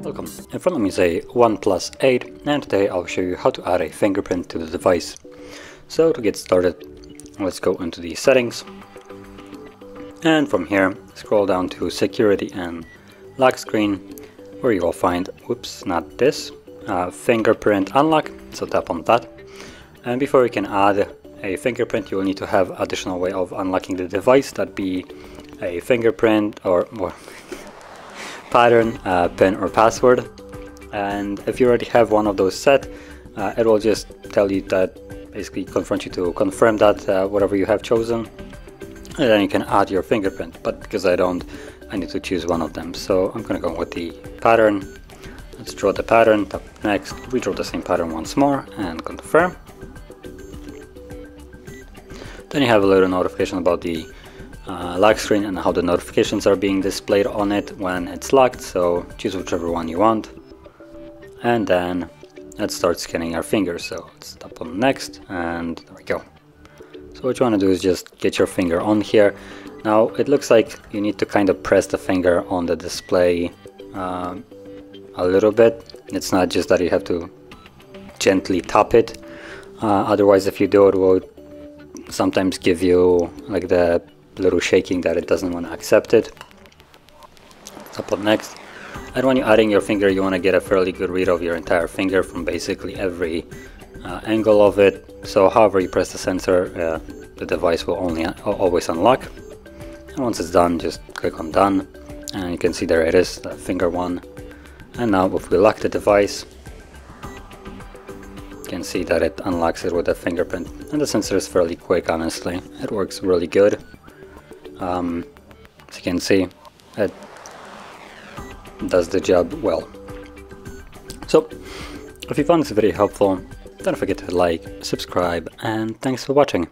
Welcome, in front of me is a OnePlus 8 and today I'll show you how to add a fingerprint to the device. So to get started, let's go into the settings and from here scroll down to security and lock screen where you will find, whoops, not this, fingerprint unlock, so tap on that. And before you can add a fingerprint you will need to have additional way of unlocking the device, that be a fingerprint or pattern, PIN or password. And if you already have one of those set, it will just tell you that, basically confront you to confirm that whatever you have chosen, and then you can add your fingerprint. But because I don't, I need to choose one of them, so I'm gonna go with the pattern. Let's draw the pattern, tap next, redraw the same pattern once more and confirm. Then you have a little notification about the lock screen and how the notifications are being displayed on it when it's locked, so choose whichever one you want. And then let's start scanning our fingers, so let's tap on next and there we go. So what you want to do is just get your finger on here. Now it looks like you need to kind of press the finger on the display a little bit. It's not just that you have to gently tap it, otherwise if you do it will sometimes give you like the little shaking that it doesn't want to accept it. Tap on next, and when you're adding your finger you want to get a fairly good read of your entire finger from basically every angle of it. So however you press the sensor, the device will always unlock. And once it's done, just click on done and you can see there it is, the finger one. And now if we lock the device, you can see that it unlocks it with a fingerprint, and the sensor is fairly quick, honestly. It works really good. As you can see, it does the job well. So if you found this video helpful, don't forget to like, subscribe, and thanks for watching.